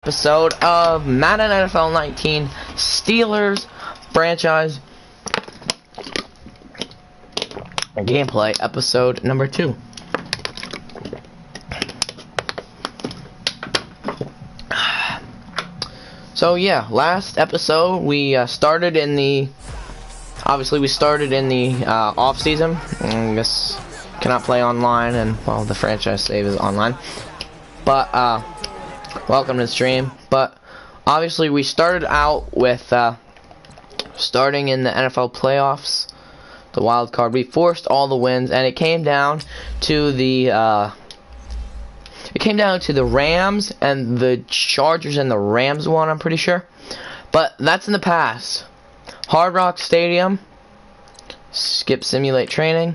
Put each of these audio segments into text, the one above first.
Episode of Madden NFL 19 Steelers franchise gameplay, episode number 2. So yeah, last episode we started in the off season. I guess cannot play online, and well, the franchise save is online. But welcome to the stream. But obviously we started out with starting in the NFL playoffs, the wild card. We forced all the wins, and it came down to the Rams, and the Chargers and the Rams won, I'm pretty sure. But that's in the past. Hard Rock Stadium. Skip simulate training.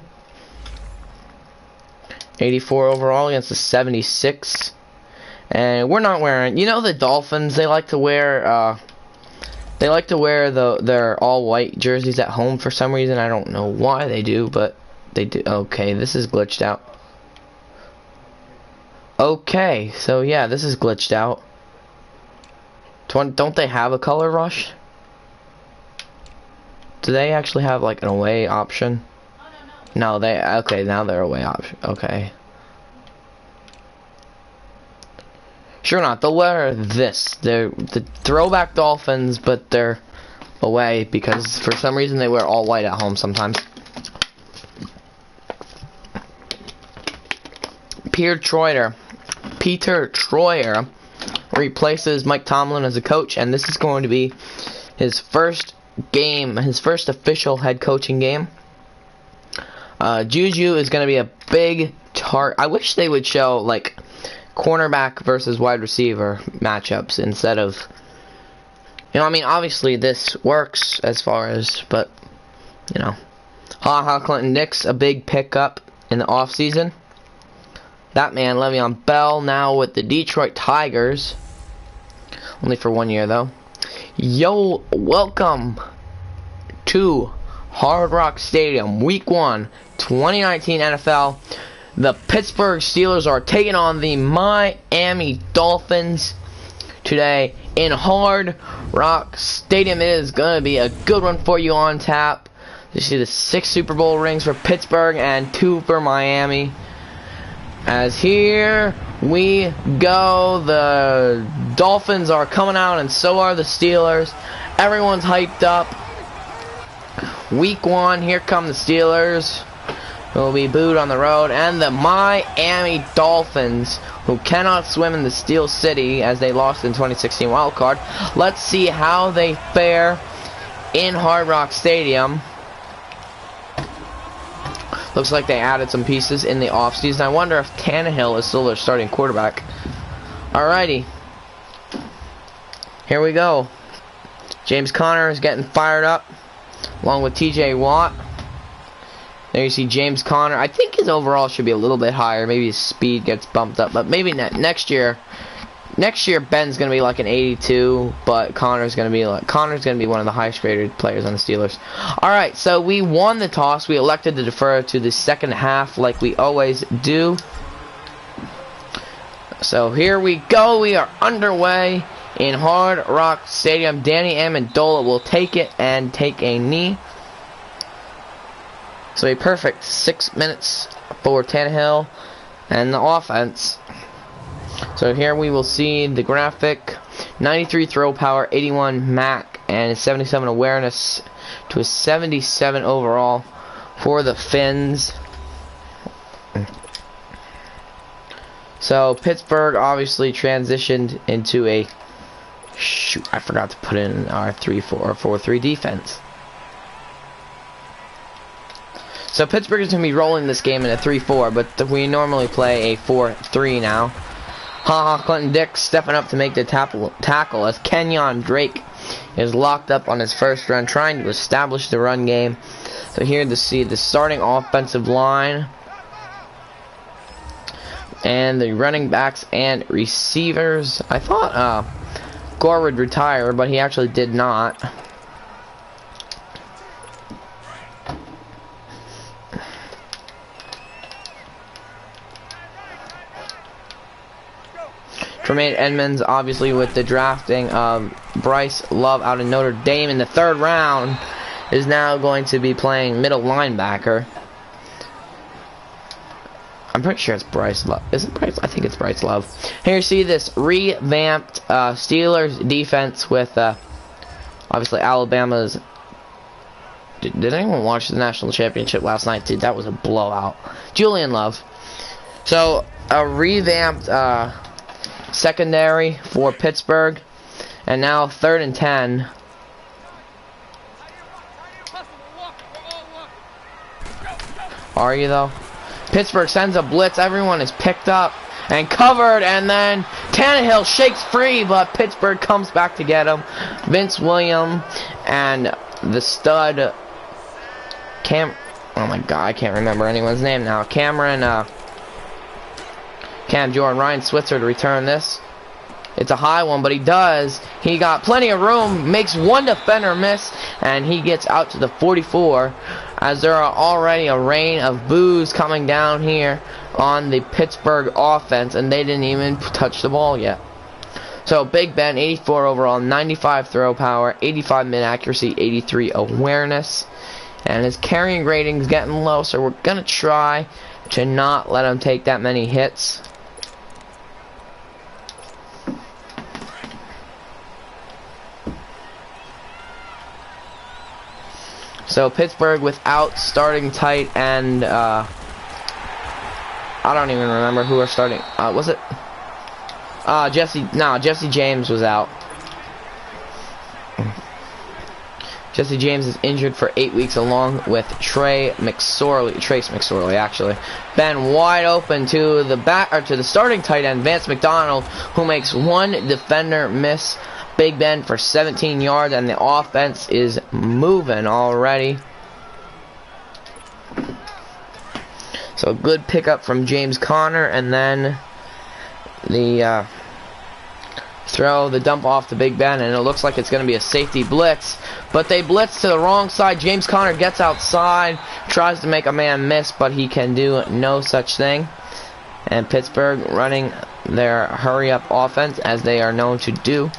84 overall against the 76. And we're not wearing, you know, the Dolphins, they like to wear their all white jerseys at home for some reason. I don't know why they do, but they do. Okay, this is glitched out. Okay, so yeah, this is glitched out. Don't they have a color rush? Do they actually have like an away option? No, okay, now they're away option. Okay. Sure not. They'll wear this. They're the throwback Dolphins, but they're away because for some reason they wear all white at home sometimes. Peter Troyer replaces Mike Tomlin as a coach, and this is going to be his first game, his first official head coaching game. Juju is going to be a big target. I wish they would show like cornerback versus wide receiver matchups instead of, you know, I mean, obviously this works as far as, but, you know, Clinton Dix, a big pickup in the offseason. That man, Le'Veon Bell, now with the Detroit Tigers, only for 1 year though. Yo, welcome to Hard Rock Stadium, Week 1, 2019 NFL. The Pittsburgh Steelers are taking on the Miami Dolphins today in Hard Rock Stadium. It is going to be a good one for you on tap. You see the 6 Super Bowl rings for Pittsburgh and 2 for Miami. As here we go, the Dolphins are coming out and so are the Steelers. Everyone's hyped up. Week 1, here come the Steelers. Will be booed on the road, and the Miami Dolphins, who cannot swim in the Steel City as they lost in 2016 wildcard. Let's see how they fare in Hard Rock Stadium. Looks like they added some pieces in the offseason. I wonder if Tannehill is still their starting quarterback. Alrighty. Here we go. James Conner is getting fired up, along with TJ Watt. There you see James Conner. I think his overall should be a little bit higher. Maybe his speed gets bumped up, but maybe next year. Next year Ben's gonna be like an 82, but Connor's gonna be one of the highest graded players on the Steelers. All right, so we won the toss. We elected to defer to the second half, like we always do. So here we go. We are underway in Hard Rock Stadium. Danny Amendola will take it and take a knee. So a perfect 6 minutes for Tannehill and the offense. So here we will see the graphic. 93 throw power, 81 MAC, and a 77 awareness to a 77 overall for the Finns. So Pittsburgh obviously transitioned into a, shoot, I forgot to put in our 4-3 defense. So Pittsburgh is going to be rolling this game in a 3-4, but we normally play a 4-3 now. Clinton Dix stepping up to make the tackle as Kenyon Drake is locked up on his first run, trying to establish the run game. So here to see the starting offensive line and the running backs and receivers. I thought Gore would retire, but he actually did not. Tremaine Edmonds, obviously, with the drafting of Bryce Love out of Notre Dame in the 3rd round, is now going to be playing middle linebacker. I'm pretty sure it's Bryce Love. Is it Bryce? I think it's Bryce Love. Here you see this revamped Steelers defense with obviously Alabama's. Did anyone watch the national championship last night? Dude, that was a blowout. Julian Love. So a revamped secondary for Pittsburgh, and now 3rd and 10. Are you though? Pittsburgh sends a blitz. Everyone is picked up and covered, and then Tannehill shakes free, but Pittsburgh comes back to get him. Vince Williams and the stud oh my god, I can't remember anyone's name now. Cam Jordan, Ryan Switzer to return this. It's a high one, but he got plenty of room, makes one defender miss, and he gets out to the 44, as there are already a rain of boos coming down here on the Pittsburgh offense, and they didn't even touch the ball yet. So Big Ben, 84 overall, 95 throw power, 85 mid accuracy, 83 awareness, and his carrying rating's getting low, so we're gonna try to not let him take that many hits. So Pittsburgh without starting tight end, I don't even remember who are starting. Was it? Jesse James was out. Jesse James is injured for 8 weeks, along with Trace McSorley, actually. Ben wide open to the starting tight end, Vance McDonald, who makes one defender miss. Big Ben for 17 yards, and the offense is moving already. So good pickup from James Conner, and then the the dump off to Big Ben, and it looks like it's going to be a safety blitz, but they blitz to the wrong side. James Conner gets outside, tries to make a man miss, but he can do no such thing. And Pittsburgh running their hurry-up offense, as they are known to do.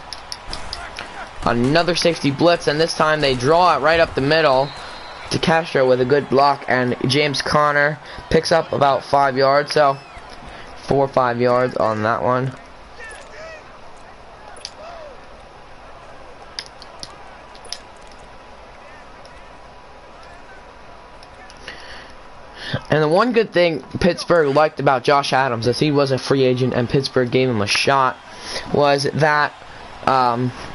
Another safety blitz, and this time they draw it right up the middle to Castro with a good block, and James Conner picks up about 5 yards, so 4 or 5 yards on that one. And the one good thing Pittsburgh liked about Josh Adams, as he was a free agent and Pittsburgh gave him a shot, was that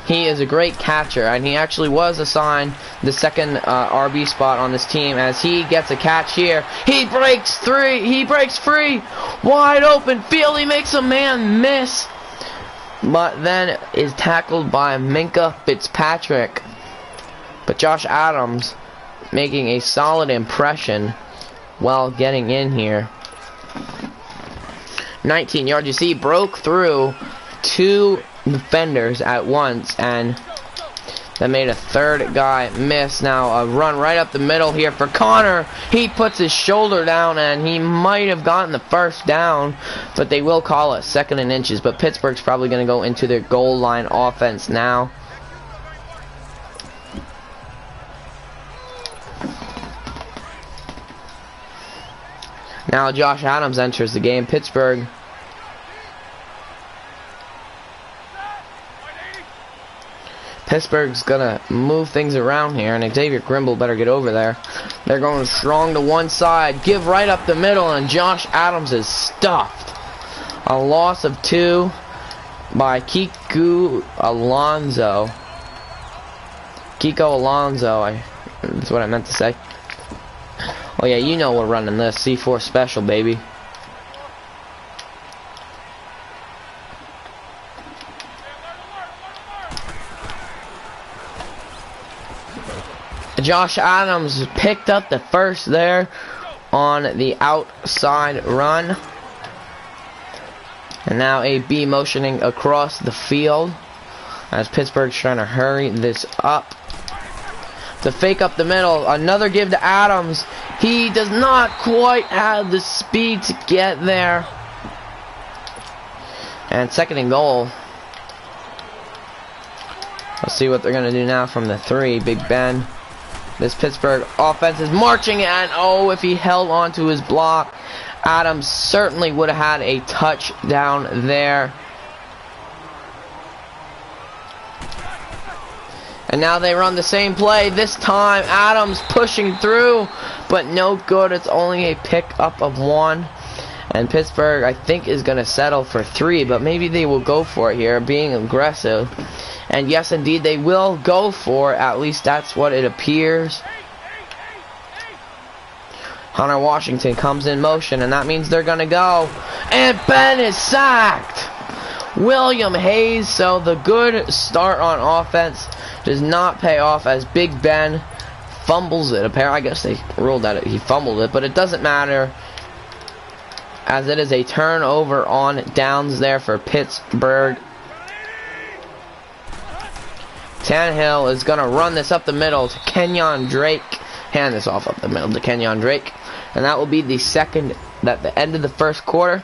he is a great catcher, and he actually was assigned the second RB spot on this team, as he gets a catch here. He breaks free, wide open field. He makes a man miss, but then is tackled by Minka Fitzpatrick. But Josh Adams making a solid impression while getting in here. 19 yards. You see, he broke through 2 defenders at once, and that made a 3rd guy miss. Now a run right up the middle here for Conner. He puts his shoulder down, and he might have gotten the 1st down, but they will call it 2nd and inches. But Pittsburgh's probably going to go into their goal line offense now. Now Josh Adams enters the game. Pittsburgh's gonna move things around here, and Xavier Grimble better get over there. They're going strong to one side, give right up the middle, and Josh Adams is stuffed. A loss of 2 by Kiko Alonso. That's what I meant to say. Oh yeah, you know we're running this C4 special, baby. Josh Adams picked up the 1st there on the outside run. And now a B motioning across the field as Pittsburgh's trying to hurry this up. The fake up the middle, another give to Adams. He does not quite have the speed to get there. And second and goal. Let's see what they're going to do now from the 3. Big Ben. This Pittsburgh offense is marching, and oh, if he held on to his block, Adams certainly would have had a touchdown there. And now they run the same play. This time, Adams pushing through, but no good. It's only a pickup of 1. And Pittsburgh, I think, is going to settle for 3, but maybe they will go for it here, being aggressive. And yes, indeed, they will go for it. At least that's what it appears. Hunter Washington comes in motion, and that means they're going to go. And Ben is sacked. William Hayes, so the good start on offense does not pay off as Big Ben fumbles it. Apparently, I guess they ruled that he fumbled it, but it doesn't matter, as it is a turnover on downs there for Pittsburgh. Tannehill is going to run this up the middle to Kenyon Drake. Hand this off up the middle to Kenyon Drake. And that will be the the end of the first quarter.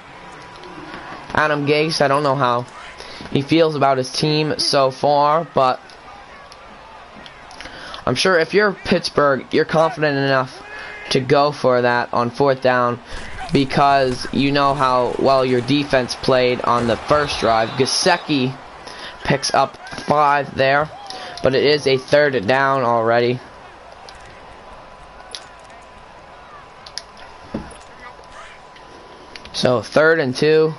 Adam Gase, I don't know how he feels about his team so far, but I'm sure if you're Pittsburgh, you're confident enough to go for that on 4th down, because you know how well your defense played on the first drive. Gesicki picks up 5 there, but it is a 3rd down already. So 3rd and 2.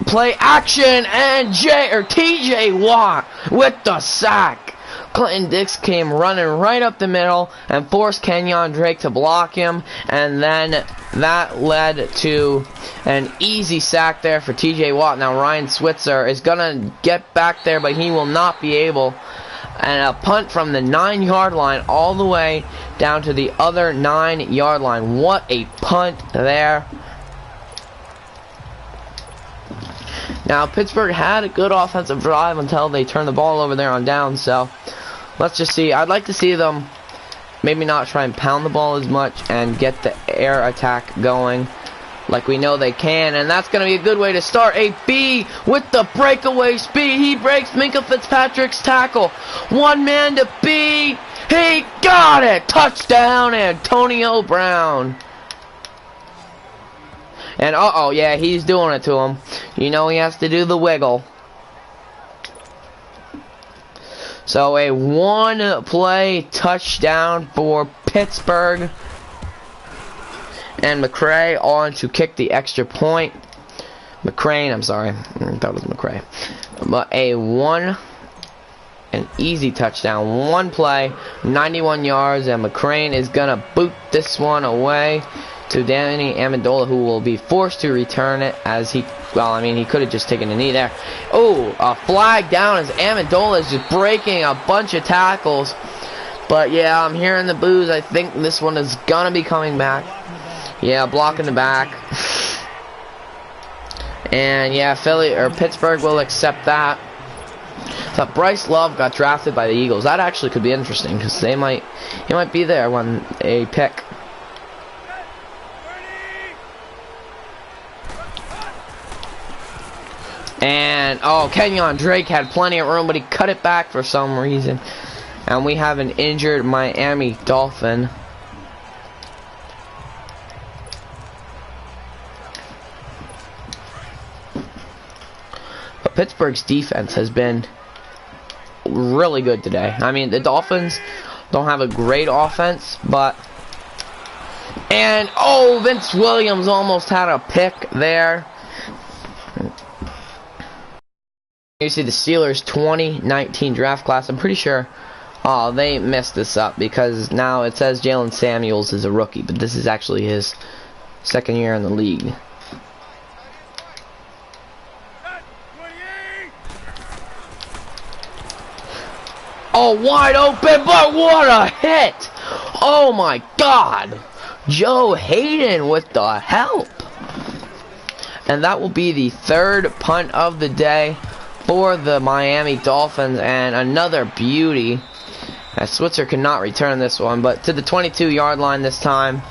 Play action, and TJ Watt with the sack. Clinton Dix came running right up the middle and forced Kenyon Drake to block him, and then that led to an easy sack there for TJ Watt. Now Ryan Switzer is gonna get back there, but he will not be able. And a punt from the 9-yard line all the way down to the other 9-yard line. What a punt there. Now, Pittsburgh had a good offensive drive until they turned the ball over there on downs, so let's just see. I'd like to see them maybe not try and pound the ball as much and get the air attack going like we know they can, and that's going to be a good way to start. A B with the breakaway speed. He breaks Minkah Fitzpatrick's tackle. One man to B. He got it! Touchdown, Antonio Brown. And uh-oh, yeah, he's doing it to him. You know he has to do the wiggle. So a 1-play touchdown for Pittsburgh. And McCray on to kick the extra point. McCrane, I'm sorry. I thought it was McCray. But an easy touchdown. 1 play, 91 yards, and McCrane is going to boot this one away to Danny Amendola, who will be forced to return it as he could have just taken a knee there. Oh, a flag down as Amendola is just breaking a bunch of tackles. But yeah, I'm hearing the boos. I think this one is going to be coming back. Yeah, block in the back. And yeah, Pittsburgh will accept that. So Bryce Love got drafted by the Eagles. That actually could be interesting because he might be there when a pick. And oh, Kenyon Drake had plenty of room, but he cut it back for some reason. And we have an injured Miami Dolphin. But Pittsburgh's defense has been really good today. I mean, the Dolphins don't have a great offense, but... And, oh, Vince Williams almost had a pick there. You see the Steelers 2019 draft class. I'm pretty sure they messed this up because now it says Jalen Samuels is a rookie, but this is actually his 2nd year in the league. Oh, wide open, but what a hit! Oh my God! Joe Hayden with the help! And that will be the 3rd punt of the day for the Miami Dolphins, and another beauty As Switzer cannot return this one, but to the 22-yard line this time.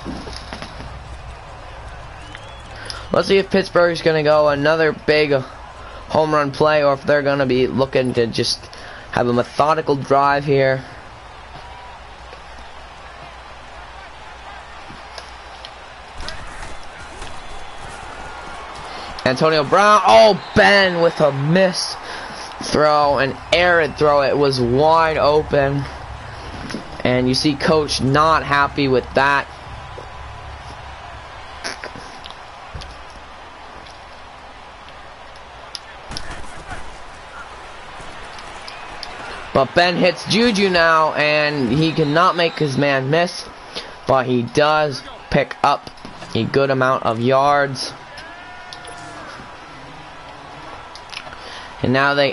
Let's see if Pittsburgh's going to go another big home run play, or if they're going to be looking to just have a methodical drive here. Antonio Brown. Oh, Ben with a miss throw, an errant throw. It was wide open. And you see Coach not happy with that. But Ben hits Juju now, and he cannot make his man miss. But he does pick up a good amount of yards. And now they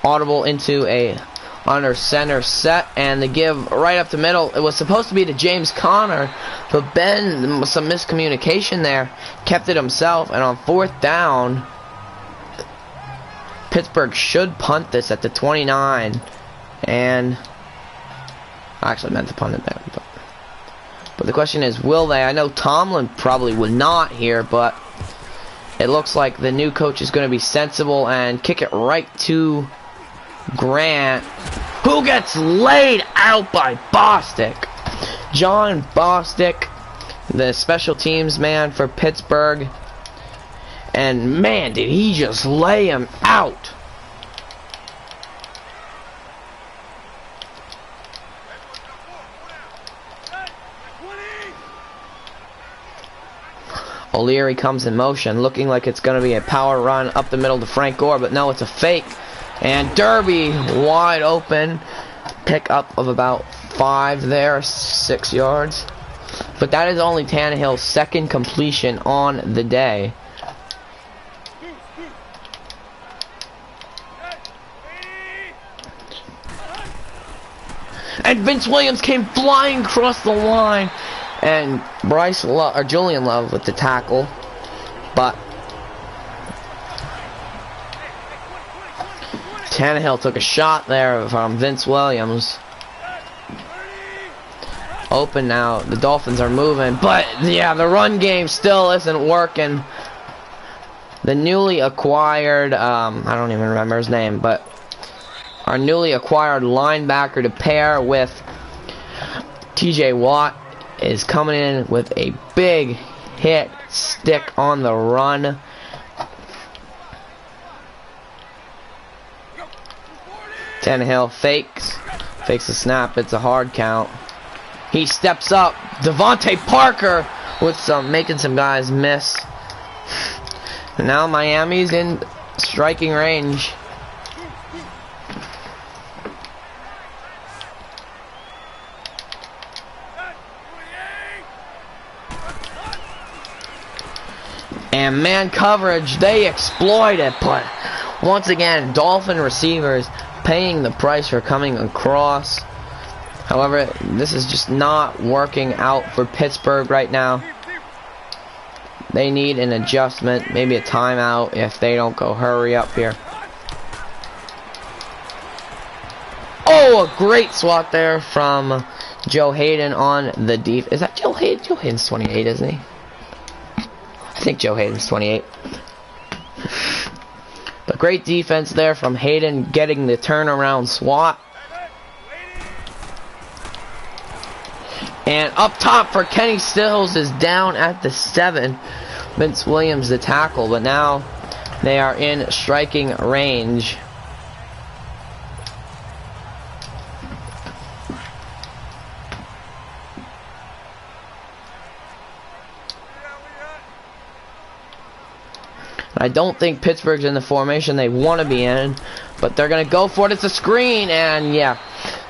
audible into a under center set, and they give right up the middle. It was supposed to be to James Conner, but Ben, some miscommunication there, kept it himself, and on 4th down, Pittsburgh should punt this at the 29, and I actually meant to punt it there, but the question is, will they? I know Tomlin probably would not here, but it looks like the new coach is going to be sensible and kick it right to Grant, who gets laid out by Bostic. John Bostic, the special teams man for Pittsburgh. And man, did he just lay him out. O'Leary comes in motion, looking like it's going to be a power run up the middle to Frank Gore, but no, it's a fake. And Derby wide open. Pick up of about 5 there, 6 yards. But that is only Tannehill's second completion on the day. And Vince Williams came flying across the line. And Julian Love with the tackle. But Tannehill took a shot there from Vince Williams. Open now. The Dolphins are moving. But, yeah, the run game still isn't working. The newly acquired, I don't even remember his name, but our newly acquired linebacker to pair with TJ Watt is coming in with a big hit stick on the run. Tannehill fakes the snap. It's a hard count. He steps up. Devontae Parker with making some guys miss. And now Miami's in striking range. And man coverage, they exploit it, but once again, Dolphin receivers paying the price for coming across. However, this is just not working out for Pittsburgh right now. They need an adjustment, maybe a timeout if they don't go hurry up here. Oh, a great swat there from Joe Hayden on the deep. Is that Joe Hayden? Joe Hayden's 28, isn't he? I think Joe Hayden's 28. But great defense there from Hayden, getting the turnaround swat. And up top for Kenny Stills is down at the 7. Vince Williams the tackle, but now they are in striking range. I don't think Pittsburgh's in the formation they want to be in, but they're going to go for it. It's a screen, and yeah,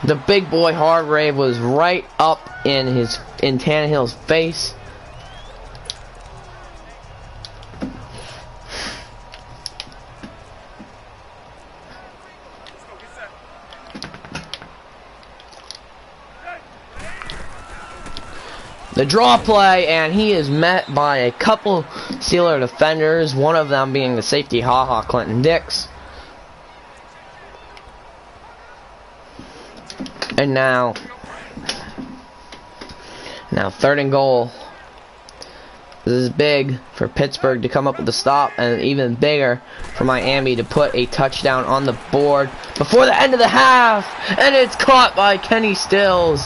the big boy Hargrave was right up in Tannehill's face. The draw play, and he is met by a couple Steeler defenders, one of them being the safety Clinton Dix. And now 3rd and goal. This is big for Pittsburgh to come up with a stop, and even bigger for Miami to put a touchdown on the board before the end of the half. And it's caught by Kenny Stills.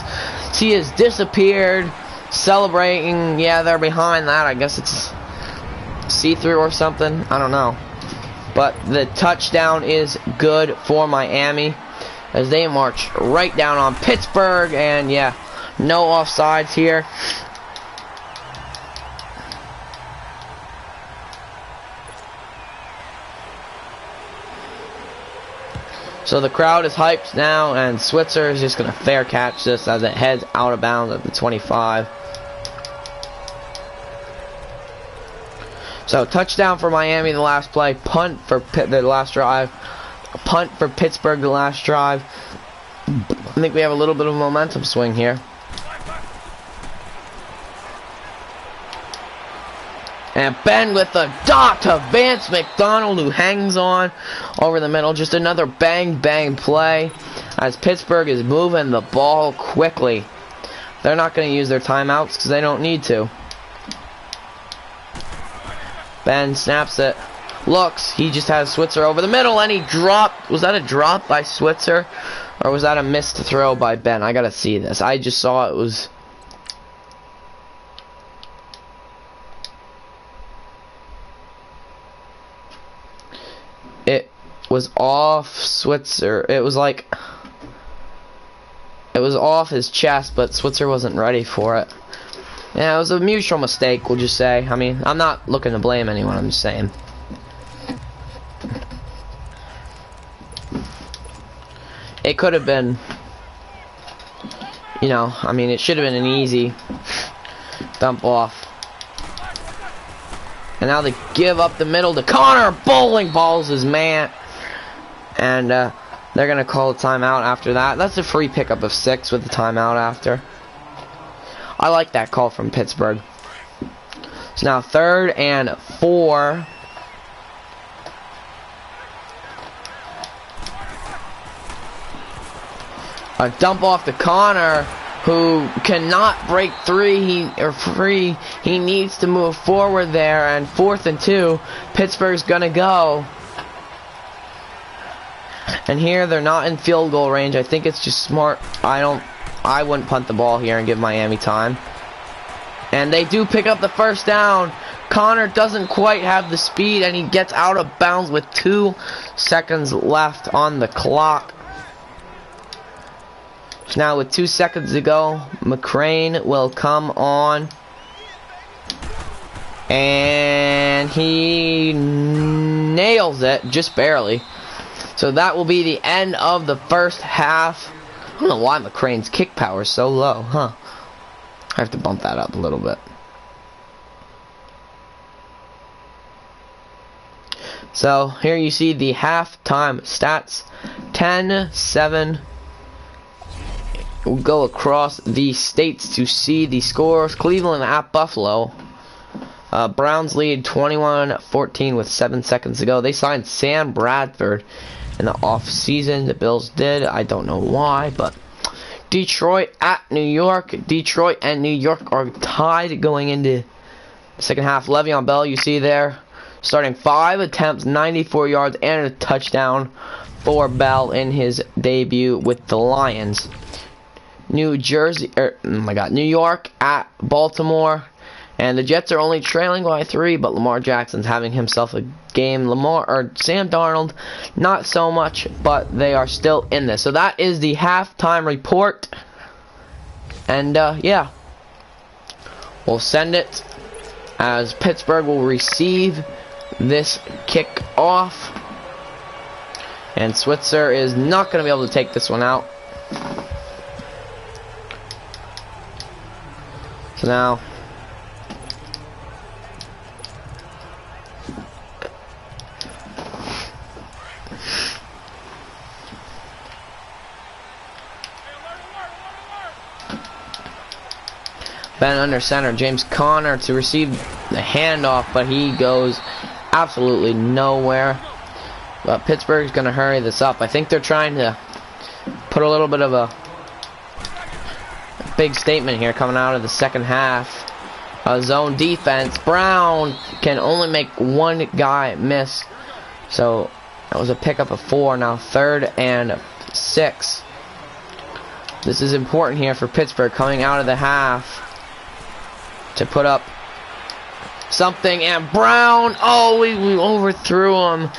He has disappeared, celebrating. Yeah, they're behind that. I guess it's see-through or something. I don't know. But the touchdown is good for Miami as they march right down on Pittsburgh. And yeah, no offsides here. So the crowd is hyped now, and Switzer is just going to fair catch this as it heads out of bounds at the 25. So touchdown for Miami the last play, punt for the last drive, punt for Pittsburgh the last drive. I think we have a little bit of a momentum swing here. And Ben with a dot to Vance McDonald, who hangs on over the middle. Just another bang play as Pittsburgh is moving the ball quickly. They're not going to use their timeouts because they don't need to. Ben snaps it. Looks. He just has Switzer over the middle, and he dropped. Was that a drop by Switzer? Or was that a missed throw by Ben? I got to see this. I just saw it was... It was off Switzer. It was like... It was off his chest, but Switzer wasn't ready for it. Yeah, it was a mutual mistake, we'll just say. I mean, I'm not looking to blame anyone, I'm just saying. It could have been... You know, I mean, it should have been an easy dump off. And now they give up the middle to Connor. Bowling balls his man. And they're going to call a timeout after that. That's a free pickup of 6 with the timeout after. I like that call from Pittsburgh. So now 3rd and 4. A dump off to Connor, who cannot break free. He needs to move forward there, and 4th and 2. Pittsburgh's gonna go. And here they're not in field goal range. I think it's just smart. I wouldn't punt the ball here and give Miami time. And they do pick up the first down. Connor doesn't quite have the speed, and he gets out of bounds with 2 seconds left on the clock. Now with 2 seconds to go, McCrane will come on. And he nails it, just barely. So that will be the end of the first half. I don't know why McCrane's kick power is so low, huh? I have to bump that up a little bit. So here you see the halftime stats. 10-7. We'll go across the states to see the scores. Cleveland at Buffalo. Browns lead 21-14 with 7 seconds to go. They signed Sam Bradford in the off-season. The Bills did. I don't know why, but Detroit at New York. Detroit and New York are tied going into the second half. Le'Veon Bell, you see there, starting 5 attempts, 94 yards, and a touchdown for Bell in his debut with the Lions. New York at Baltimore, and the Jets are only trailing by 3, but Lamar Jackson's having himself a game. Sam Darnold, not so much, but they are still in this. So that is the halftime report, and yeah, we'll send it as Pittsburgh will receive this kickoff, and Switzer is not going to be able to take this one out. So now, Ben under center, James Conner to receive the handoff, but he goes absolutely nowhere. But Pittsburgh's going to hurry this up. I think they're trying to put a little bit of a big statement here coming out of the second half. Zone defense. Brown can only make one guy miss. So that was a pickup of 4. Now 3rd and 6. This is important here for Pittsburgh coming out of the half to put up something. And Brown, oh, we overthrew him.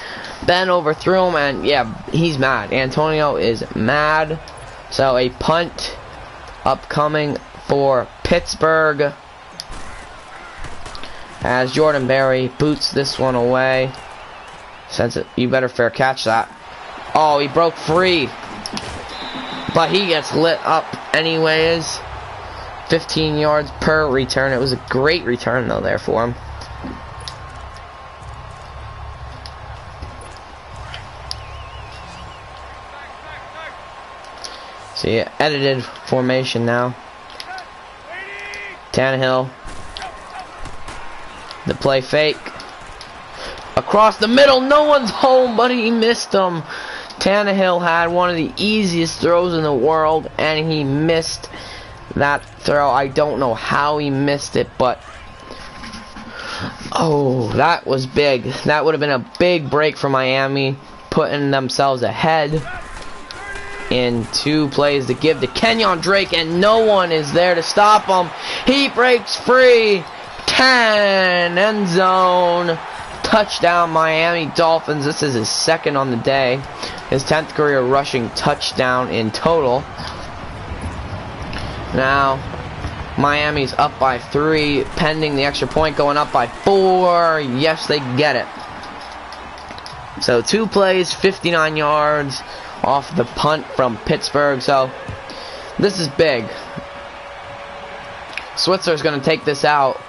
Ben overthrew him, and yeah, he's mad. Antonio is mad. So a punt upcoming for Pittsburgh as Jordan Berry boots this one away. You better fair catch that. Oh, he broke free, but he gets lit up anyways. 15 yards per return. It was a great return though there for him. See, edited formation now. Tannehill. The play fake. Across the middle, no one's home, but he missed him. Tannehill had one of the easiest throws in the world, and he missed that throw. I don't know how he missed it, but oh, that was big. That would have been a big break for Miami, putting themselves ahead in 2 plays to give to Kenyon Drake, and no one is there to stop him. He breaks free. 10, end zone. Touchdown, Miami Dolphins. This is his 2nd on the day. His 10th career rushing touchdown in total. Now, Miami's up by 3, pending the extra point, going up by 4. Yes, they get it. So 2 plays, 59 yards off the punt from Pittsburgh. So this is big. Switzer's going to take this out.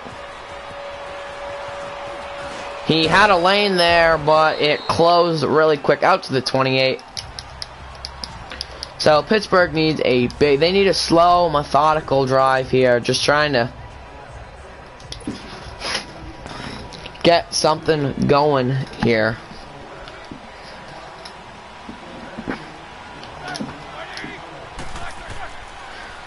He had a lane there, but it closed really quick out to the 28. So Pittsburgh needs they need a slow, methodical drive here, just trying to get something going here.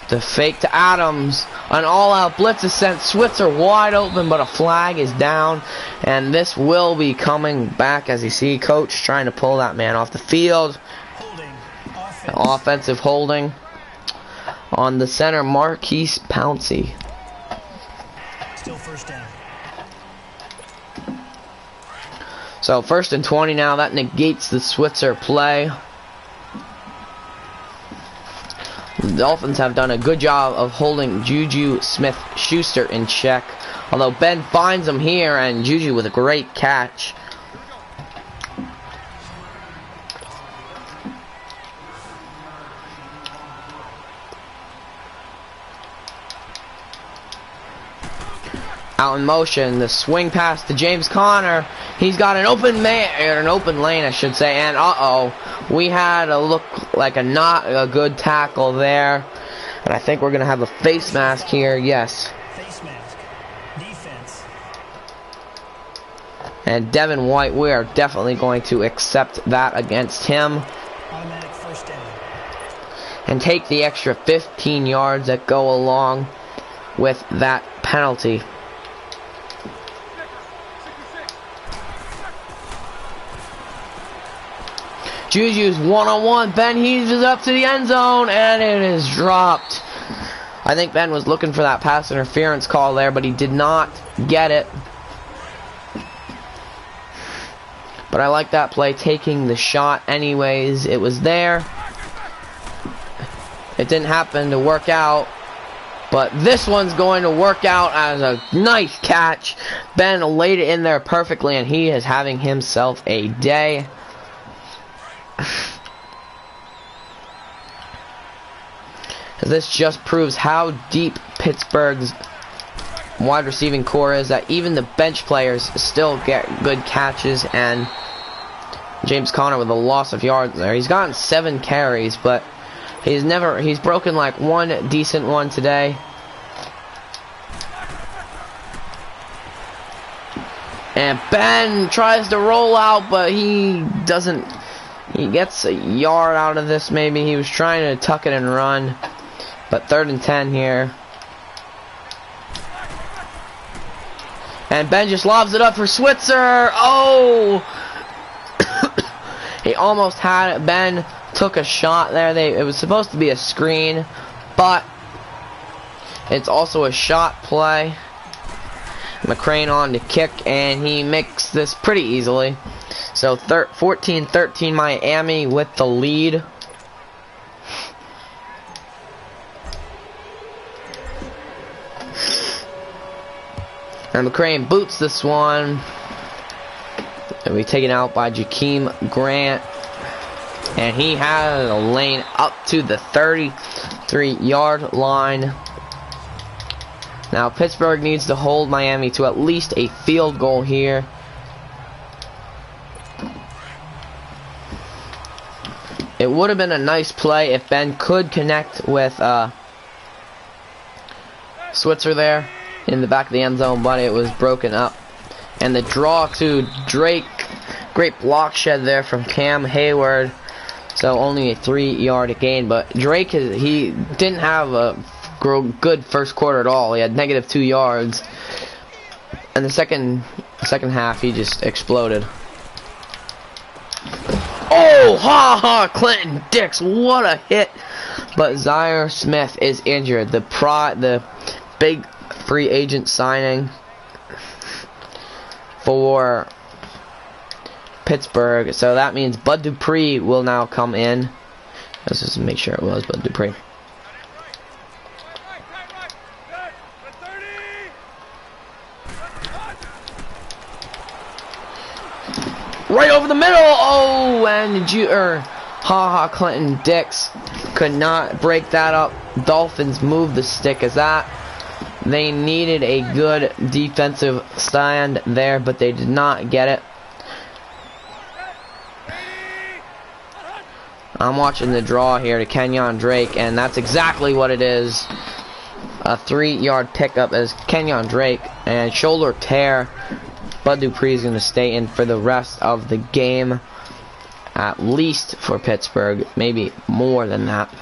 The fake to Adams. An all-out blitz is sent. Switzer wide open, but a flag is down. And this will be coming back as you see Coach trying to pull that man off the field. Offensive holding on the center, Marquise Pouncey. Still 1st down. So 1st and 20 now. That negates the Switzer play. The Dolphins have done a good job of holding Juju Smith-Schuster in check. Although Ben finds him here, and Juju with a great catch. Out in motion, the swing pass to James Conner. He's got an open lane, I should say, and we had a look like not a good tackle there, and I think we're gonna have a face mask here. Yes. Face mask. Defense. And Devin White, we are definitely going to accept that against him. Automatic 1st down. And take the extra 15 yards that go along with that penalty. Juju's one-on-one. Ben heaves it up to the end zone, and it is dropped. I think Ben was looking for that pass interference call there, but he did not get it. But I like that play, taking the shot anyways. It was there. It didn't happen to work out, but this one's going to work out as a nice catch. Ben laid it in there perfectly, and he is having himself a day. This just proves how deep Pittsburgh's wide receiving core is, that even the bench players still get good catches. And James Conner with a loss of yards there. He's gotten 7 carries, but he's broken like one decent one today. And Ben tries to roll out, but he doesn't. He gets a yard out of this maybe. He was trying to tuck it and run. But 3rd and 10 here. And Ben just lobs it up for Switzer. Oh! He almost had it. Ben took a shot there. It was supposed to be a screen, but it's also a shot play. McCrane on to kick, and he makes this pretty easily. So 14-13 Miami with the lead. And McCrane boots this one. And we taken out by Jakeem Grant. And he had a lane up to the 33-yard line. Now Pittsburgh needs to hold Miami to at least a field goal here. It would have been a nice play if Ben could connect with Switzer there in the back of the end zone, but it was broken up. And the draw to Drake, great block shed there from Cam Hayward. So only a 3-yard gain, but Drake, he didn't have a good first quarter at all. He had negative 2 yards. And the second half, he just exploded. Oh, ha, Clinton Dix, what a hit. But Zaire Smith is injured. The big free agent signing for Pittsburgh. So that means Bud Dupree will now come in. Let's just make sure it was Bud Dupree. Right over the middle. Oh, and Clinton Dix could not break that up. Dolphins moved the stick as that. They needed a good defensive stand there, but they did not get it. I'm watching the draw here to Kenyon Drake, and that's exactly what it is. A 3-yard pickup as Kenyon Drake, and shoulder tear. Bud Dupree is going to stay in for the rest of the game, at least for Pittsburgh, maybe more than that.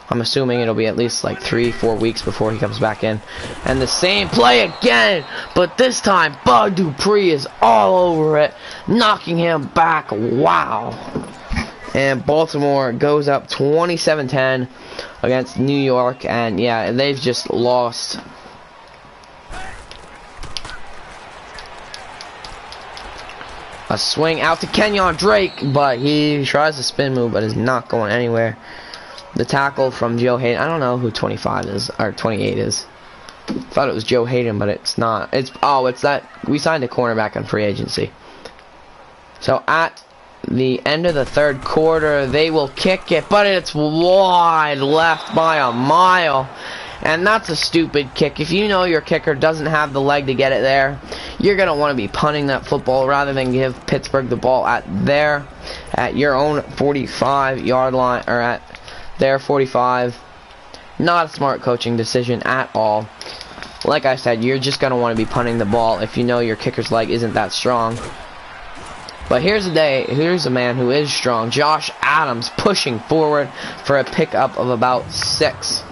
I'm assuming it'll be at least like 3-4 weeks before he comes back in. And the same play again, but this time Bud Dupree is all over it, knocking him back. Wow. And Baltimore goes up 27-10 against New York, and yeah, they've just lost. A swing out to Kenyon Drake, but he tries a spin move, but is not going anywhere. The tackle from Joe Hayden. I don't know who 25 is, or 28 is. Thought it was Joe Hayden, but it's not. It's that we signed a cornerback on free agency. So at the end of the 3rd quarter, they will kick it, but it's wide left by a mile. And that's a stupid kick. If you know your kicker doesn't have the leg to get it there, you're going to want to be punting that football rather than give Pittsburgh the ball at your own 45-yard line, or at their 45. Not a smart coaching decision at all. Like I said, you're just going to want to be punting the ball if you know your kicker's leg isn't that strong. But here's a man who is strong. Josh Adams pushing forward for a pickup of about 6.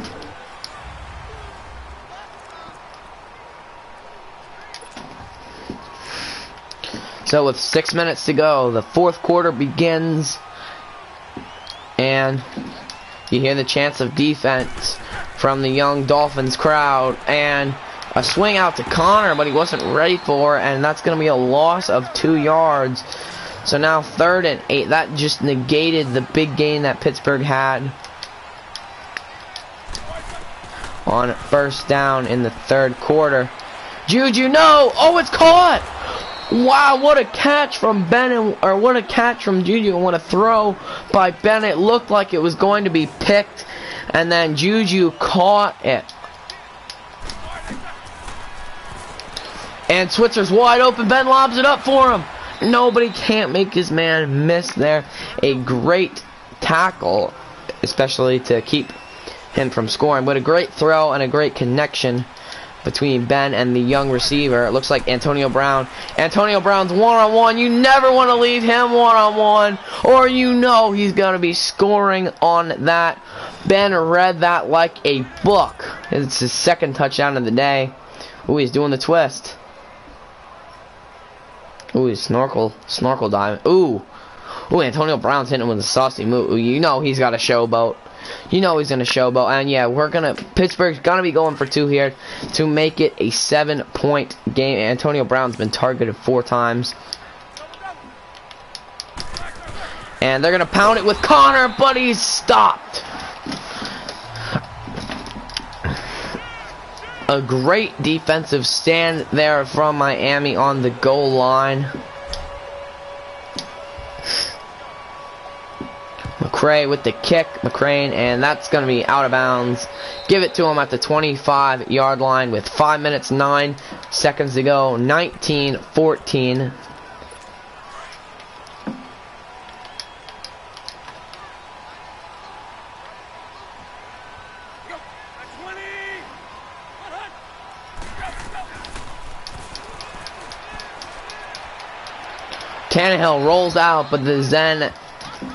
So with 6 minutes to go, the 4th quarter begins, and you hear the chants of defense from the young Dolphins crowd, and a swing out to Connor, but he wasn't ready for it, and that's going to be a loss of 2 yards. So now 3rd and 8. That just negated the big gain that Pittsburgh had on 1st down in the 3rd quarter. Juju, no! Oh, it's caught! Wow, what a catch from Bennett, or what a catch from Juju, and what a throw by Bennett. Looked like it was going to be picked, and then Juju caught it. And Switzer's wide open. Ben lobs it up for him. Nobody can't make his man miss there. A great tackle, especially to keep him from scoring, but a great throw and a great connection between Ben and the young receiver. It looks like Antonio Brown. Antonio Brown's one-on-one. You never want to leave him one-on-one, or you know he's going to be scoring on that. Ben read that like a book. It's his second touchdown of the day. Ooh, he's doing the twist. Ooh, he's snorkel dive. Ooh, Antonio Brown's hitting him with a saucy move. Ooh, you know he's got a showboat. You know he's gonna showboat, and yeah, Pittsburgh's gonna be going for 2 here to make it a 7-point game. Antonio Brown's been targeted 4 times, and they're gonna pound it with Connor, but he's stopped. A great defensive stand there from Miami on the goal line. McCray with the kick, McCrane, and that's going to be out of bounds. Give it to him at the 25-yard line with 5 minutes, 9 seconds to go. 19-14. Tannehill rolls out, but the Zen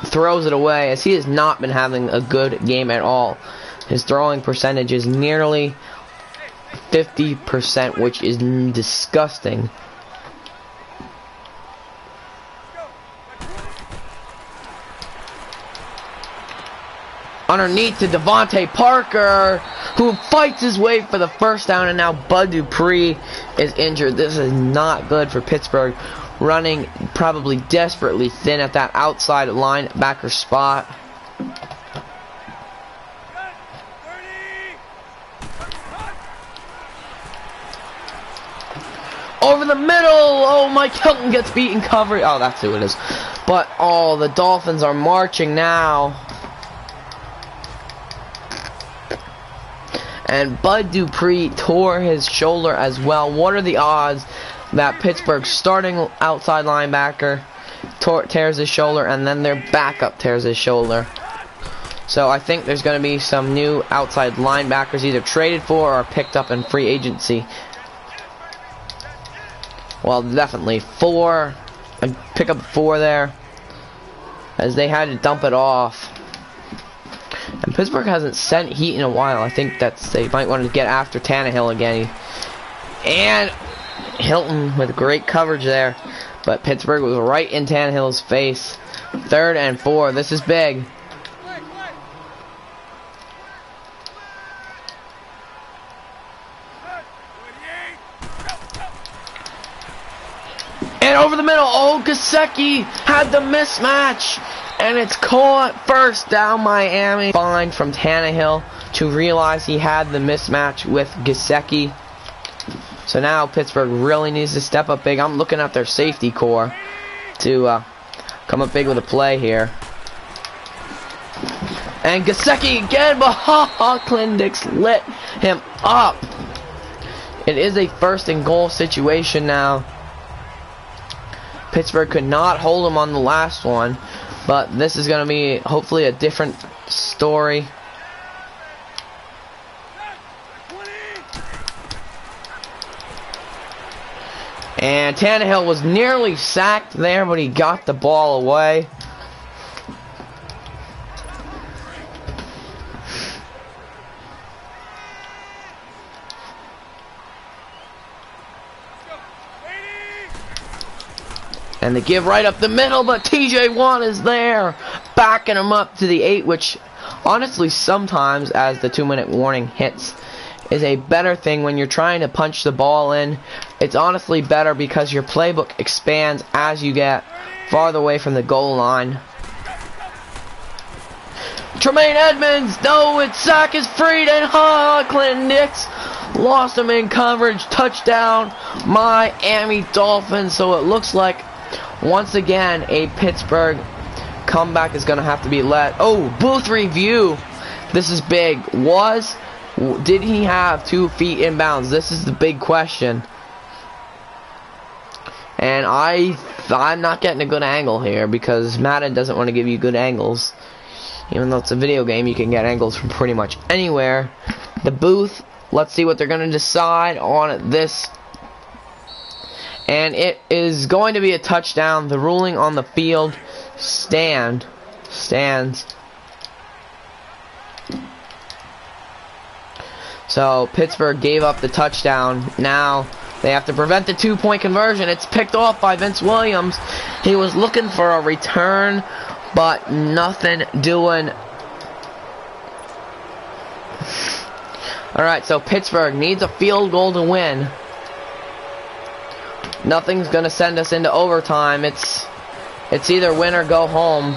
throws it away, as he has not been having a good game at all. His throwing percentage is nearly 50%, which is disgusting. Underneath to Devontae Parker, who fights his way for the first down, and now Bud Dupree is injured. This is not good for Pittsburgh, running probably desperately thin at that outside linebacker spot. Over the middle! Oh, Mike Hilton gets beaten coverage. Oh, that's who it is. But, oh, the Dolphins are marching now. And Bud Dupree tore his shoulder as well. What are the odds that Pittsburgh's starting outside linebacker tears his shoulder, and then their backup tears his shoulder? So I think there's going to be some new outside linebackers either traded for or picked up in free agency. Well, definitely 4. Pick up 4 there, as they had to dump it off. And Pittsburgh hasn't sent heat in a while. I think they might want to get after Tannehill again. And Hilton with great coverage there, but Pittsburgh was right in Tannehill's face. 3rd and 4. This is big. And over the middle. Oh, Gesicki had the mismatch, and it's caught. First down, Miami. Fine from Tannehill to realize he had the mismatch with Gesicki. So now Pittsburgh really needs to step up big. I'm looking at their safety core to come up big with a play here. And Gesicki again, but Klindix lit him up. It is a 1st and goal situation now. Pittsburgh could not hold him on the last one, but this is going to be hopefully a different story. And Tannehill was nearly sacked there, but he got the ball away. And they give right up the middle, but TJ Watt is there, backing him up to the 8, which honestly sometimes, as the 2-minute warning hits, is a better thing when you're trying to punch the ball in. It's honestly better because your playbook expands as you get farther away from the goal line. Tremaine Edmonds, no, its sack is freed, and Klindix lost him in coverage. Touchdown, Miami Dolphins. So it looks like once again a Pittsburgh comeback is going to have to be led. Oh, booth review. This is big. Did he have 2 feet in bounds? This is the big question. And I'm not getting a good angle here because Madden doesn't want to give you good angles. Even though it's a video game, you can get angles from pretty much anywhere. The booth Let's see what they're going to decide on this. And it is going to be a touchdown. The ruling on the field stands. So Pittsburgh gave up the touchdown. Now they have to prevent the 2-point conversion. It's picked off by Vince Williams. He was looking for a return, but nothing doing. Alright, so Pittsburgh needs a field goal to win. Nothing's going to send us into overtime. It's either win or go home.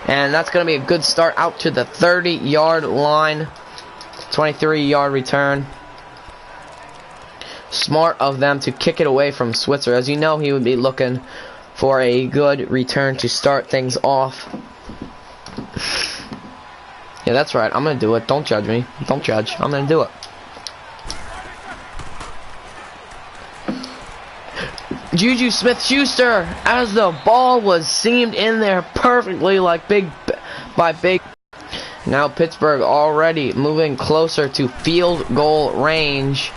And that's going to be a good start out to the 30-yard line. 23-yard return. Smart of them to kick it away from Switzer. As you know, he would be looking for a good return to start things off. Yeah, that's right. I'm going to do it. Don't judge me. Don't judge. I'm going to do it. Juju Smith-Schuster, as the ball was seamed in there perfectly like Big. Now Pittsburgh already moving closer to field goal range.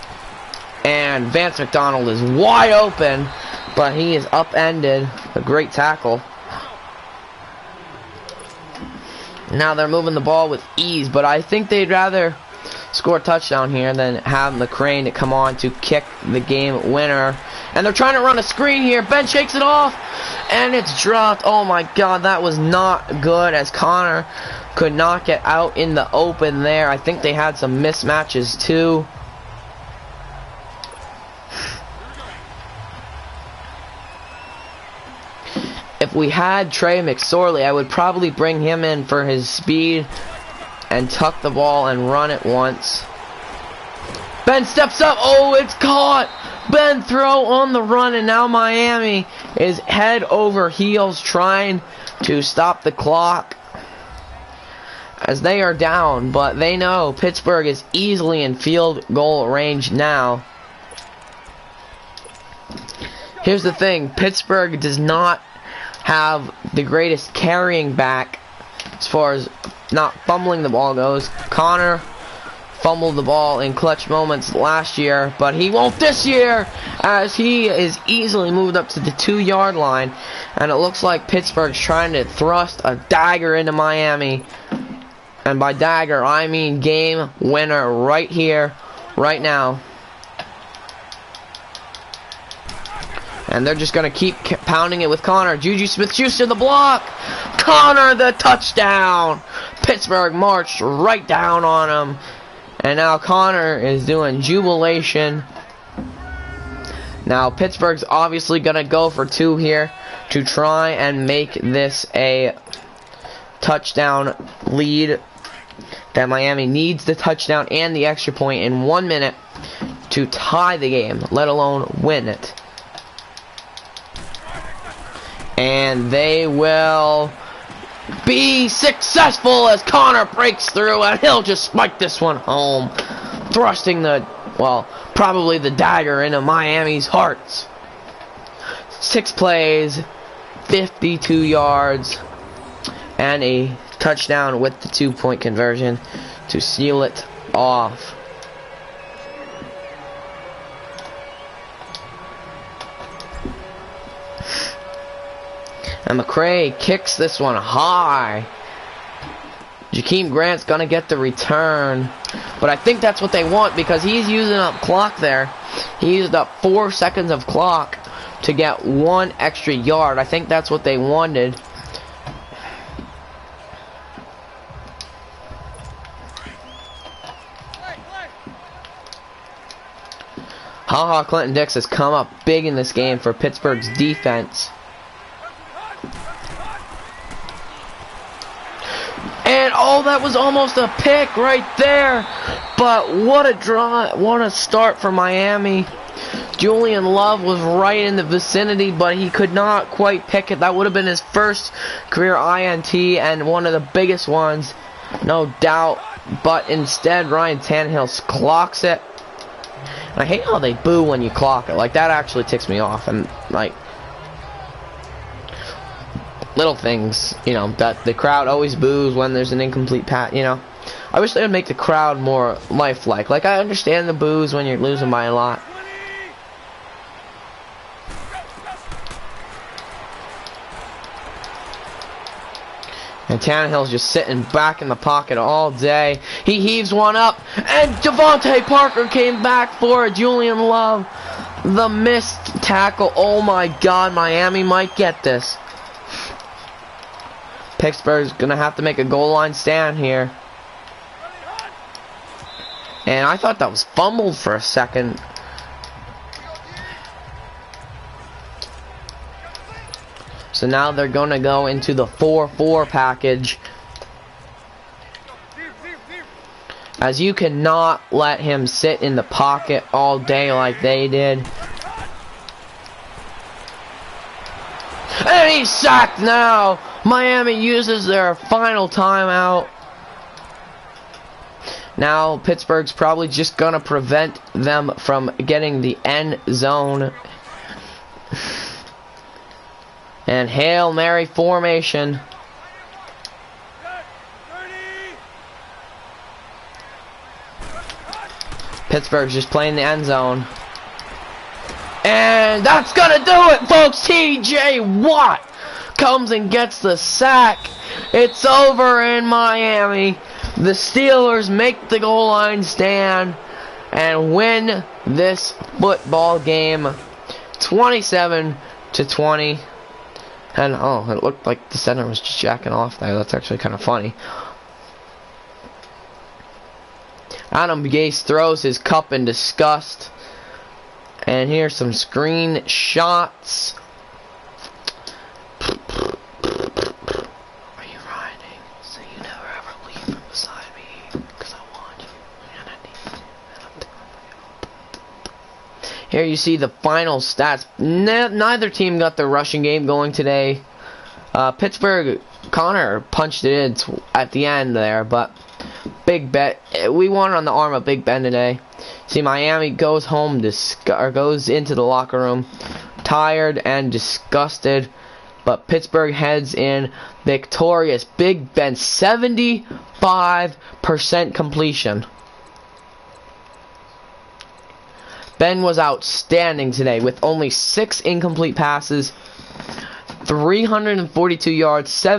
And Vance McDonald is wide open, but he is upended. A great tackle. Now they're moving the ball with ease, but I think they'd rather score a touchdown here than have McCrane to come on to kick the game winner. And they're trying to run a screen here. Ben shakes it off, and it's dropped. Oh my God, that was not good, as Connor could not get out in the open there. I think they had some mismatches too. If we had Trey McSorley, I would probably bring him in for his speed and tuck the ball and run it once. Ben steps up. Oh, it's caught. Ben throw on the run, and now Miami is head over heels trying to stop the clock as they are down, but they know Pittsburgh is easily in field goal range now. Here's the thing, Pittsburgh does not have the greatest carrying back as far as not fumbling the ball goes. Connor fumbled the ball in clutch moments last year, but he won't this year, as he is easily moved up to the 2-yard line, and it looks like Pittsburgh's trying to thrust a dagger into Miami. And by dagger, I mean game winner right here, right now. And they're just going to keep pounding it with Connor. Juju Smith-Schuster the block. Connor the touchdown. Pittsburgh marched right down on him. And now Connor is doing jubilation. Now Pittsburgh's obviously going to go for 2 here to try and make this a touchdown lead. That Miami needs the touchdown and the extra point in 1 minute to tie the game, let alone win it. And they will be successful as Connor breaks through, and he'll just spike this one home, thrusting the, well, probably the dagger into Miami's hearts. 6 plays, 52 yards, and a touchdown with the 2-point conversion to seal it off. And McCray kicks this one high. Jakeem Grant's gonna get the return, but I think that's what they want because he's using up clock there. He used up 4 seconds of clock to get 1 extra yard. I think that's what they wanted. HaHa Clinton Dix has come up big in this game for Pittsburgh's defense. And oh, that was almost a pick right there. But what a draw, what a start for Miami. Julian Love was right in the vicinity, but he could not quite pick it. That would have been his first career INT and one of the biggest ones, no doubt. But instead, Ryan Tannehill clocks it. And I hate how they boo when you clock it. Like, that actually ticks me off. And, like, little things, you know, that the crowd always boos when there's an incomplete pass, you know. I wish they would make the crowd more lifelike. Like, I understand the boos when you're losing by a lot. And Tannehill's just sitting back in the pocket all day. He heaves one up, and Devontae Parker came back for it. Julian Love, the missed tackle. Oh my God, Miami might get this. Pittsburgh's gonna have to make a goal line stand here. And I thought that was fumbled for a second. So now they're going to go into the 4-4 package. As you cannot let him sit in the pocket all day like they did. And he's sacked now. Miami uses their final timeout. Now Pittsburgh's probably just going to prevent them from getting the end zone. And Hail Mary formation. Pittsburgh's just playing the end zone. And that's gonna do it, folks. TJ Watt comes and gets the sack. It's over in Miami. The Steelers make the goal line stand and win this football game 27-20. And oh, it looked like the center was just jacking off there. That's actually kind of funny. Adam Gase throws his cup in disgust. And here's some screen shots. Are you riding? So you never ever leave from beside me. Because I want you. Here you see the final stats. Neither team got the rushing game going today. Pittsburgh, Connor punched it in at the end there, but Big Ben, we won on the arm of Big Ben today. See, Miami goes home, goes into the locker room tired and disgusted, but Pittsburgh heads in victorious. Big Ben, 75% completion. Ben was outstanding today with only 6 incomplete passes, 342 yards, 2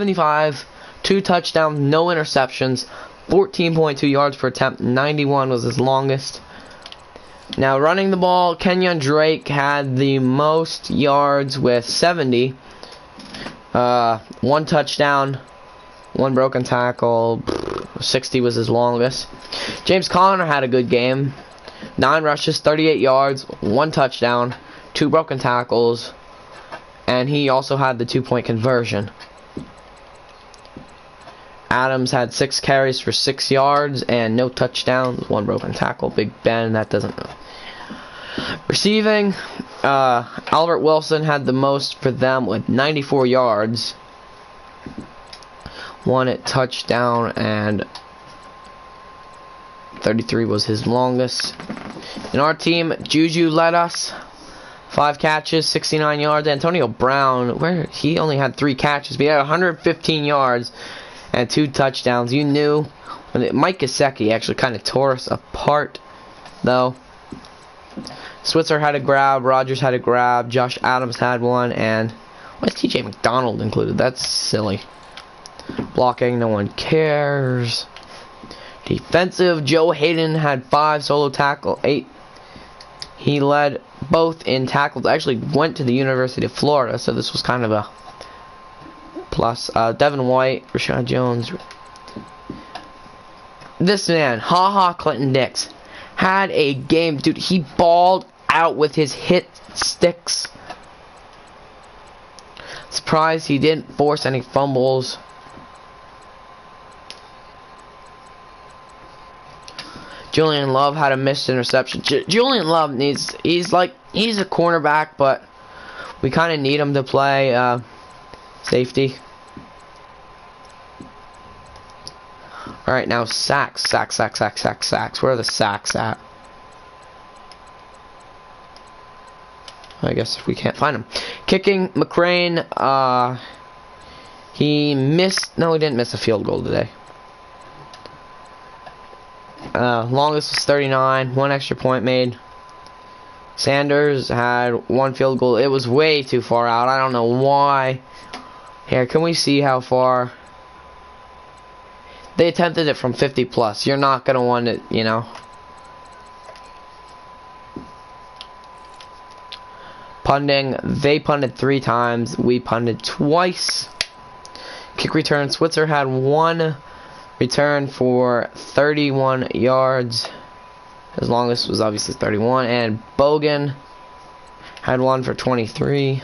touchdowns, no interceptions, 14.2 yards per attempt, 91 was his longest. Now running the ball, Kenyon Drake had the most yards with 70. 1 touchdown, 1 broken tackle, 60 was his longest. James Conner had a good game. 9 rushes, 38 yards, 1 touchdown, 2 broken tackles, and he also had the 2-point conversion. Adams had 6 carries for 6 yards and no touchdowns, 1 broken tackle. Big Ben, that doesn't. Receiving, Albert Wilson had the most for them with 94 yards, 1 touchdown, and 33 was his longest. In our team, Juju led us. 5 catches, 69 yards. Antonio Brown, he only had 3 catches, but he had 115 yards and 2 touchdowns. You knew when Mike Gesicki actually kind of tore us apart, though. Switzer had a grab, Rogers had a grab, Josh Adams had one, and why is TJ McDonald included? That's silly. Blocking, no one cares. Defensive, Joe Hayden had 5 solo tackle, 8. He led both in tackles. Actually went to the University of Florida, so this was kind of a plus. Devin White, Rashad Jones. This man, Clinton Dix, had a game. Dude, he balled out with his hit sticks. Surprised he didn't force any fumbles. Julian Love had a missed interception. Julian Love he's a cornerback, but we kind of need him to play safety. Alright, now sacks. Where are the sacks at? I guess if we can't find him. Kicking, McCrane, he missed, no, he didn't miss a field goal today. Longest was 39, 1 extra point made. Sanders had 1 field goal. It was way too far out. I don't know why. Here, can we see how far? They attempted it from 50 plus. You're not going to want it, you know. Punting, they punted 3 times. We punted twice. Kick return, Switzer had 1 return for 31 yards. His longest was obviously 31. And Bogan had 1 for 23.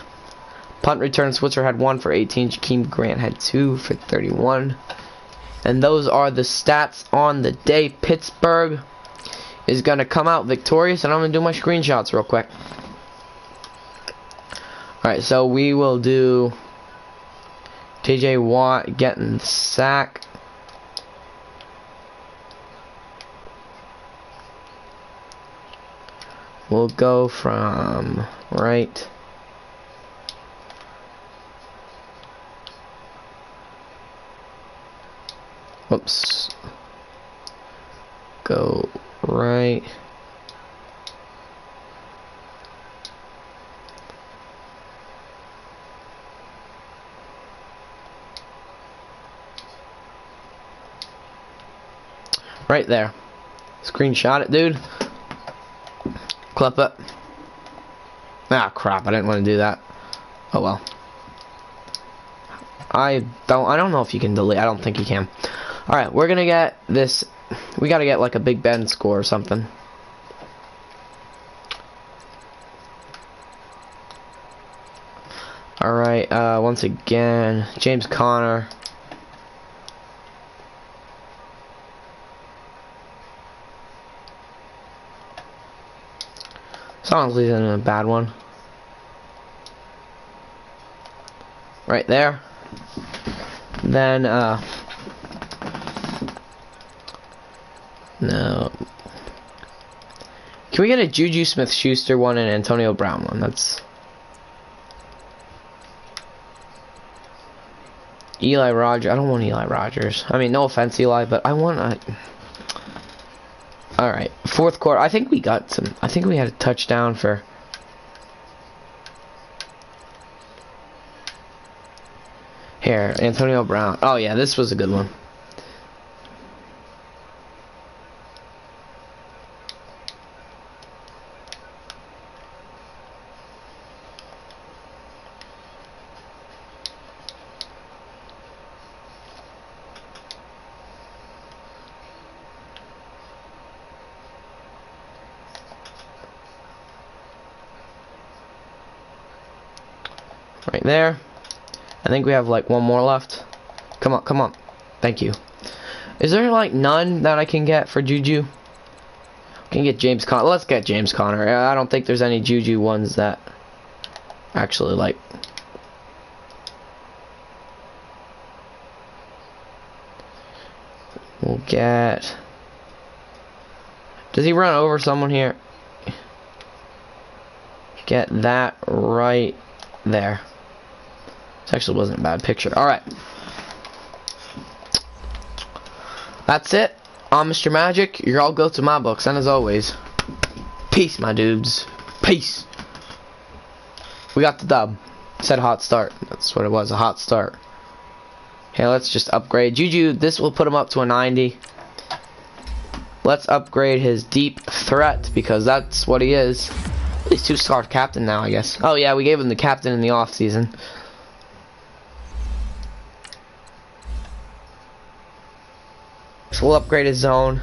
Punt return, Switzer had 1 for 18. Jakeem Grant had 2 for 31. And those are the stats on the day. Pittsburgh is going to come out victorious. And I'm going to do my screenshots real quick. Alright, so we will do TJ Watt getting the sack. We'll go from right. Whoops. Go right. Right there. Screenshot it, dude. Clip it. Ah, crap. I didn't want to do that. Oh, well. I don't know if you can delete. I don't think you can. Alright, we're gonna get this. We gotta get like a Big Ben score or something. Alright, once again, James Conner. Songsley's in a bad one. Right there. Then, no. Can we get a Juju Smith-Schuster one and Antonio Brown one? That's Eli Rogers. I don't want Eli Rogers. I mean, no offense, Eli, but I want a... Alright, 4th quarter. I think we got some... I think we had a touchdown for... Here, Antonio Brown. Oh, yeah, this was a good one. Right there. I think we have like 1 more left. Come on, come on. Thank you. Is there like none that I can get for Juju? Can get James Conner. Let's get James Conner. I don't think there's any Juju ones that actually like. We'll get. Does he run over someone here? Get that right there. This actually wasn't a bad picture. Alright. That's it. I'm Mr. Magic. You're all go to my books. And as always, peace, my dudes. Peace. We got the dub. Said hot start. That's what it was. A hot start. Okay, let's just upgrade. Juju, this will put him up to a 90. Let's upgrade his deep threat because that's what he is. He's 2-star captain now, I guess. Oh, yeah, we gave him the captain in the off-season. So we'll upgrade his zone.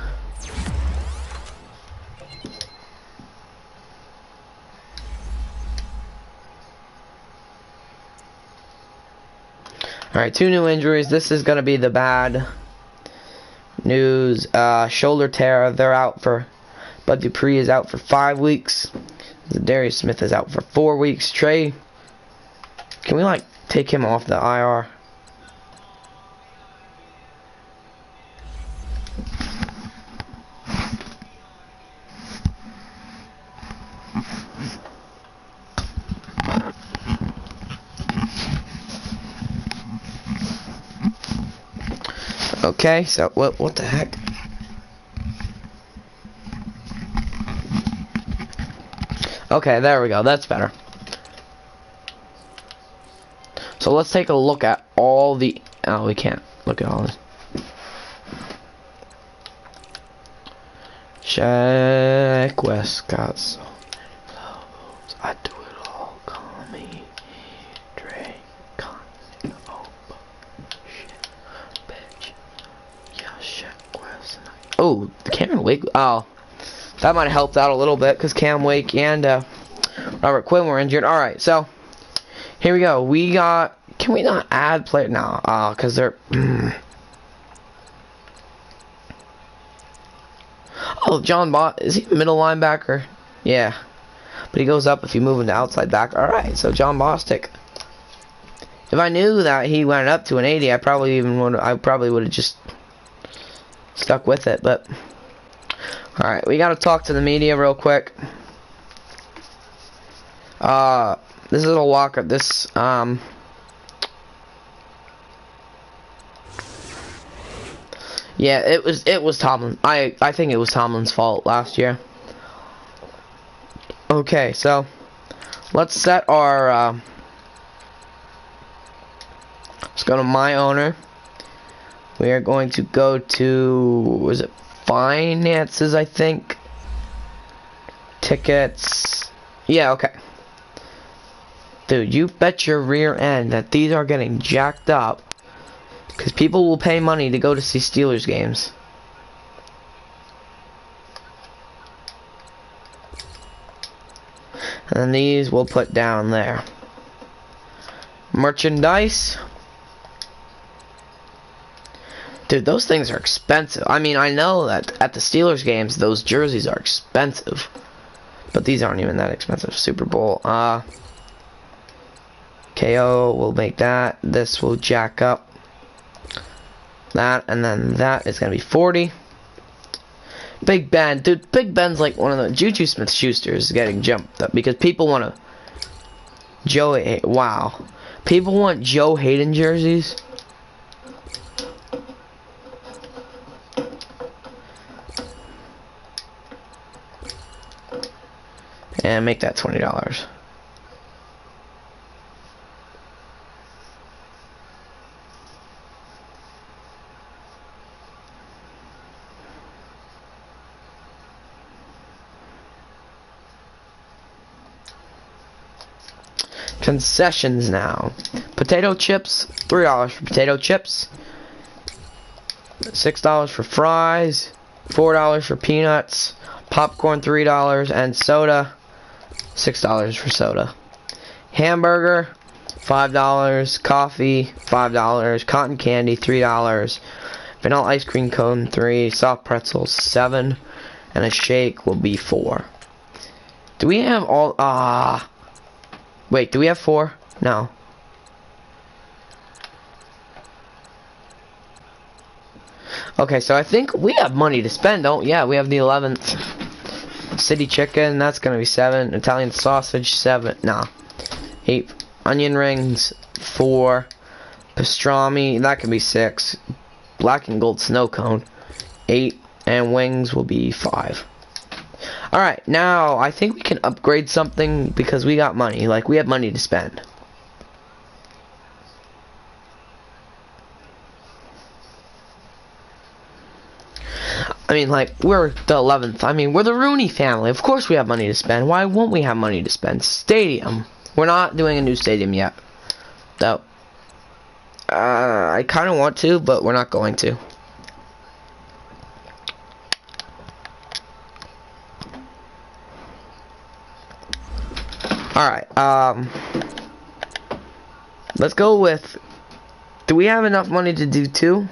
Alright, 2 new injuries. This is going to be the bad news. Shoulder tear. They're out for... Bud Dupree is out for 5 weeks. Darius Smith is out for 4 weeks. Trey, can we, like, take him off the IR? Okay, so what the heck? Okay, there we go. That's better. So let's take a look at all the... Oh, we can't look at all this. Check Westcott. So I do it all. Call me Drake. Oh, shit, bitch. Yeah, check West. Oh, Cameron Wake. Oh, that might have helped out a little bit because Cam Wake and Robert Quinn were injured. All right, so here we go. We got. Can we not add player now? Because they're. Oh, John Bott, is he a middle linebacker? Yeah. But he goes up if you move him to outside back. Alright, so John Bostic. If I knew that he went up to an 80, I probably would have just stuck with it, but alright, we gotta talk to the media real quick. This is a walk up this yeah, it was Tomlin. I think it was Tomlin's fault last year. Okay, so let's set our let's go to my owner. We are going to go to, was it finances, I think? Tickets. Yeah, okay. Dude, you bet your rear end that these are getting jacked up. Because people will pay money to go to see Steelers games. And then these we'll put down there. Merchandise. Dude, those things are expensive. I mean, I know that at the Steelers games, those jerseys are expensive. But these aren't even that expensive. Super Bowl. KO, we'll make that. This will jack up. That, and then that is going to be 40. Big Ben. Dude, Big Ben's like one of the... Juju Smith-Schuster's getting jumped up because people want to... Wow. People want Joe Hayden jerseys. And make that $20. Concessions now. Potato chips, $3 for potato chips. $6 for fries. $4 for peanuts. Popcorn $3 and soda. $6 for soda. Hamburger $5. Coffee $5. Cotton candy $3. Vanilla ice cream cone $3. Soft pretzels $7. And a shake will be $4. Do we have all? Wait, do we have 4? No. Okay, so I think we have money to spend, don't? Yeah, we have the 11th. City chicken, that's gonna be 7. Italian sausage, 7. Nah. 8. Onion rings, 4. Pastrami, that can be 6. Black and gold snow cone, 8. And wings will be 5. Alright, now I think we can upgrade something because we got money. Like, we have money to spend. I mean, like, we're the 11th. I mean, we're the Rooney family. Of course we have money to spend. Why won't we have money to spend? Stadium. We're not doing a new stadium yet. Though. I kind of want to, but we're not going to. Alright, let's go with, do we have enough money to do 2?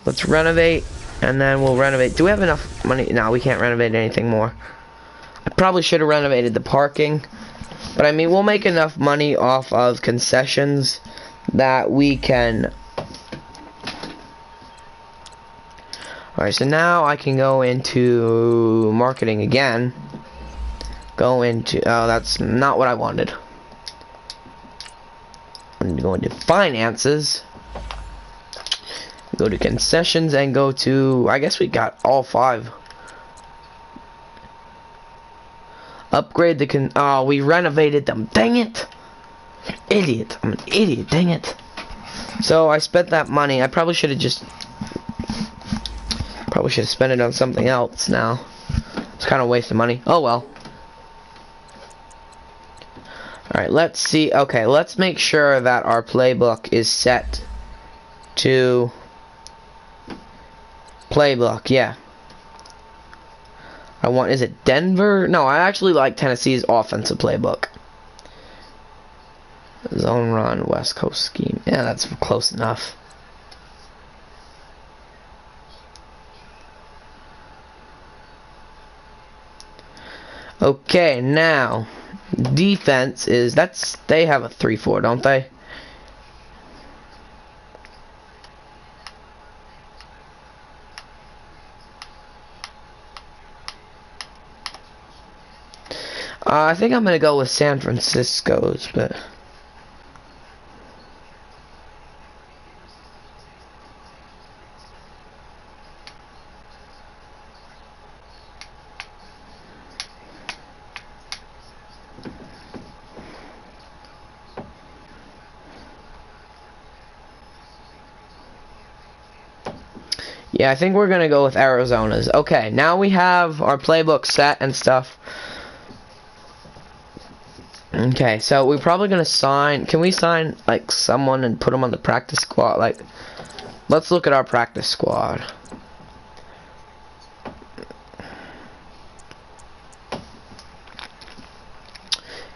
Let's renovate, and then we'll renovate. Do we have enough money? No, we can't renovate anything more. I probably should have renovated the parking, but I mean, we'll make enough money off of concessions that we can. Alright, so now I can go into marketing again. Go into, oh, that's not what I wanted. I need to go into finances. Go to concessions and go to, I guess we got all 5. Upgrade the oh, we renovated them. Dang it. Idiot. I'm an idiot. Dang it. So I spent that money. I probably should have spent it on something else now. It's kind of a waste of money. Oh well. Alright, let's see. Okay, let's make sure that our playbook is set to playbook. Yeah. Is it Denver? No, I actually like Tennessee's offensive playbook. Zone run, West Coast scheme. Yeah, that's close enough. Okay, now defense is they have a 3-4, don't they? I think I'm gonna go with San Francisco's, but yeah, I think we're gonna go with Arizona's. Okay, now we have our playbook set and stuff. Okay, so we're probably gonna sign. Can we sign like someone and put them on the practice squad? Like, let's look at our practice squad.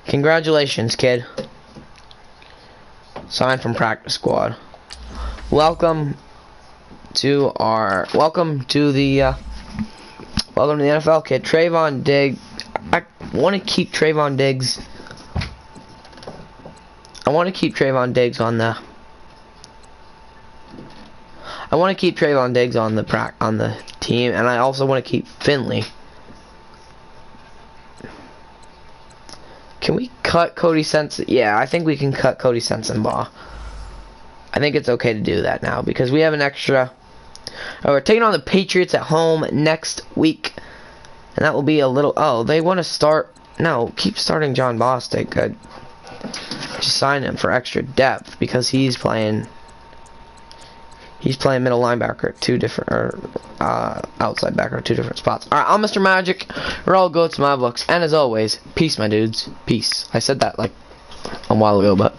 Congratulations, kid. Sign from practice squad. Welcome to the NFL, kid. Trayvon Diggs. I want to keep Trayvon Diggs. I want to keep Trayvon Diggs on the. I want to keep Trayvon Diggs on the team, and I also want to keep Finley. Can we cut Cody Sensen? Yeah, I think we can cut Cody Sensenbaugh. I think it's okay to do that now because we have an extra. Oh, we're taking on the Patriots at home next week, and that will be a little. Oh, they want to start. No, keep starting John Bostic. Good. Just sign him for extra depth because he's playing middle linebacker at two different, or outside backer at two different spots. Alright, I'm Mr. Magic. We're all go to my books, and as always, peace, my dudes. Peace. I said that like a while ago, but